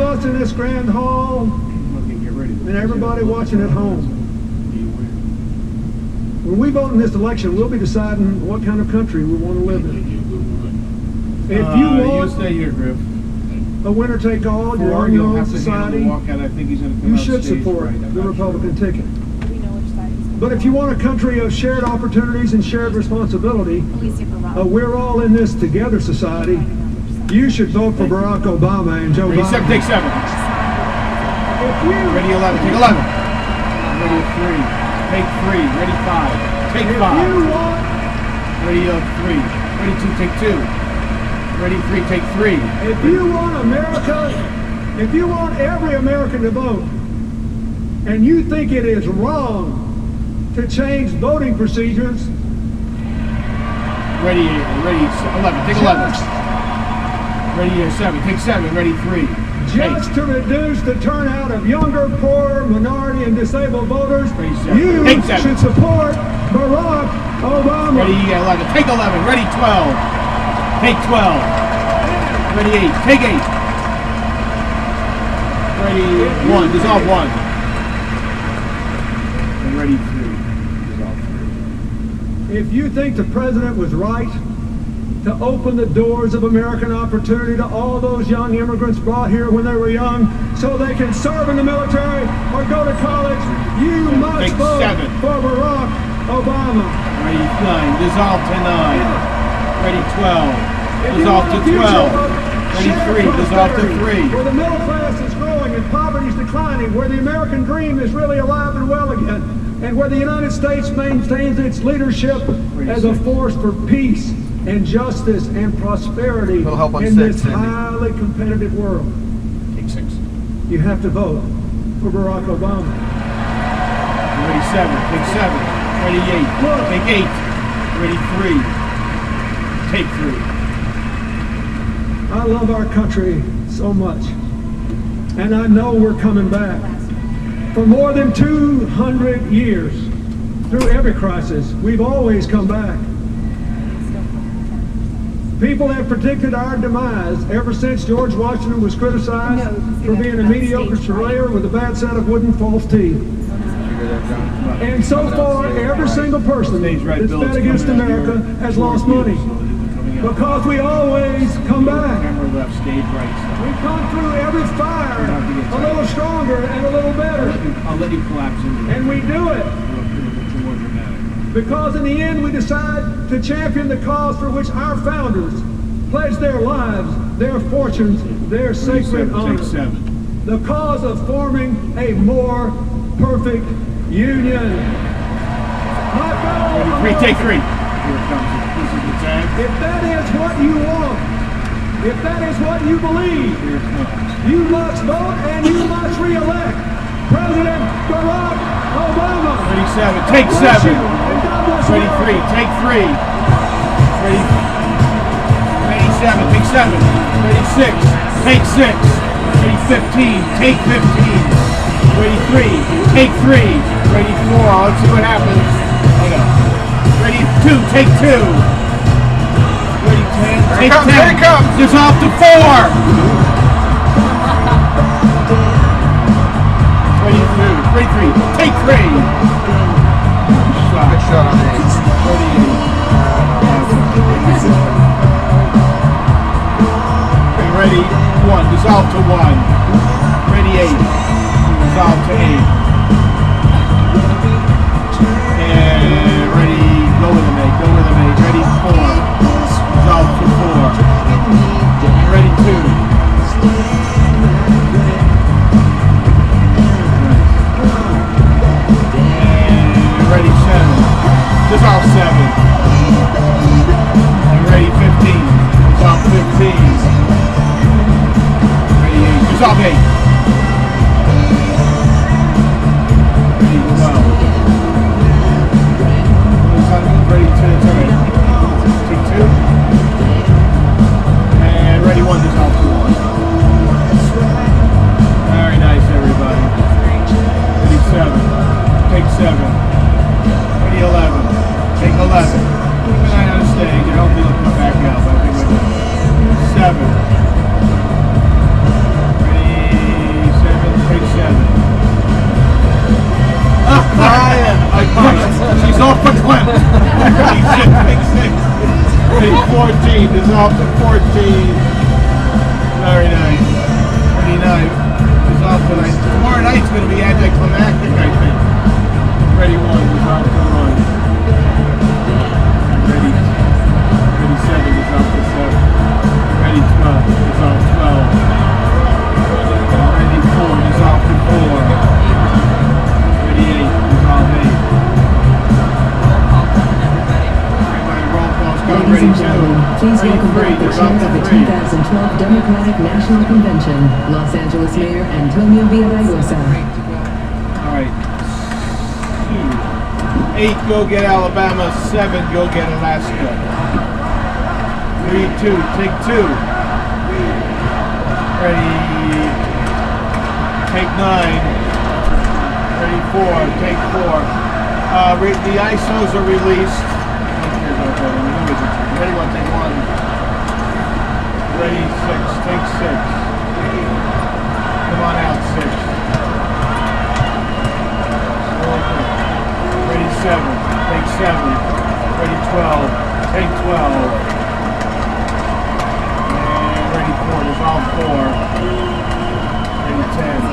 of us in this grand hall and everybody watching at home, when we vote in this election, we'll be deciding what kind of country we want to live in. If you want stay here, Griff. a winner-take-all, you're on your own society, you should support the Republican ticket. But if you want a country of shared opportunities and shared responsibility, we're all in this together society, you should vote for Barack Obama and Joe Biden. Take 7. Ready 11. Take 11. Ready 3. Take 3. Ready 5. Take 5. Ready 3. Ready 2. Take 2. Ready 3. Take 3. If you want America, if you want every American to vote, and you think it is wrong to change voting procedures, ready 11. Take 11. Ready 7. Take 7. Ready 3. Just to reduce the turnout of younger, poor, minority, and disabled voters, you should support Barack Obama. Ready 11. Take 11. Ready 12. Take 12. Ready 8. Take 8. Ready 1. Dissolve 1. And ready 3. Dissolve 3. If you think the president was right to open the doors of American opportunity to all those young immigrants brought here when they were young so they can serve in the military or go to college, you must vote for Barack Obama. Ready 9. Dissolve to 9. Ready 12. Dissolve to 12. Ready 3. Dissolve to 3. Where the middle class is growing and poverty is declining, where the American dream is really alive and well again, and where the United States maintains its leadership as a force for peace and justice and prosperity in this highly competitive world. Take 6. You have to vote for Barack Obama. Ready 7. Take 7. Ready 8. Take 8. Ready 3. Take 3. I love our country so much, and I know we're coming back. For more than 200 years, through every crisis, we've always come back. People have predicted our demise ever since George Washington was criticized for being a mediocre surveyor with a bad set of wooden false teeth. And so far, every single person that's bet against America has lost money. Because we always come back. We come through every fire a little stronger and a little better. I'll let you collapse into it. And we do it because in the end we decide to champion the cause for which our founders pledged their lives, their fortunes, their sacred honor. The cause of forming a more perfect union. Take 3. Here it comes. This is the tag. If that is what you want, if that is what you believe, you must vote and you must re-elect President Barack Obama. Ready 7. Take 7. Ready 3. Take 3. Ready 7. Take 7. Ready 6. Take 6. Ready 15. Take 15. Ready 3. Take 3. Ready 4. Let's see what happens. Oh no. Ready 2. Take 2. Ready 10. Take 10. Dissolve to 4. Ready 2. Ready 3. Take 3. Good shot on 8. Ready 1. Dissolve to 1. Ready 8. Dissolve to 8. And ready. Go with them 8. Go with them 8. Ready 4. Dissolve to 4. Ready 2. And ready 7. Dissolve 7. And ready 15. Dissolve 15. Ready 8. Dissolve 8. Ready 12. Ready 2. Take 2. And ready 1. Dissolve to 1. Very nice, everybody. Ready 7. Take 7. Ready 11. Take 11. And I understand. You don't feel come back out, but I think we're 7. Ready to 14. Very nice. Pretty nice. Resolve tonight. Tomorrow night's going to be anticlimactic, I think. Ready 1, resolve to 1. Ready 7, resolve to 7. Ready 12, resolve 12. Ready 4, resolve to 4. Ready 8, resolve 8. Ladies and gentlemen, please welcome back the chairs of the 2012 Democratic National Convention, Los Angeles Mayor Antonio Villaraigosa. All right. 8, go get Alabama. 7, go get Alaska. 3, 2, take 2. Ready. Take 9. Ready 4, take 4. The ISOs are released. Ready 1, take 1. Ready 6, take 6. Come on out 6. Ready 7, take 7. Ready 12, take 12. And ready 4, resolve 4. Ready 10.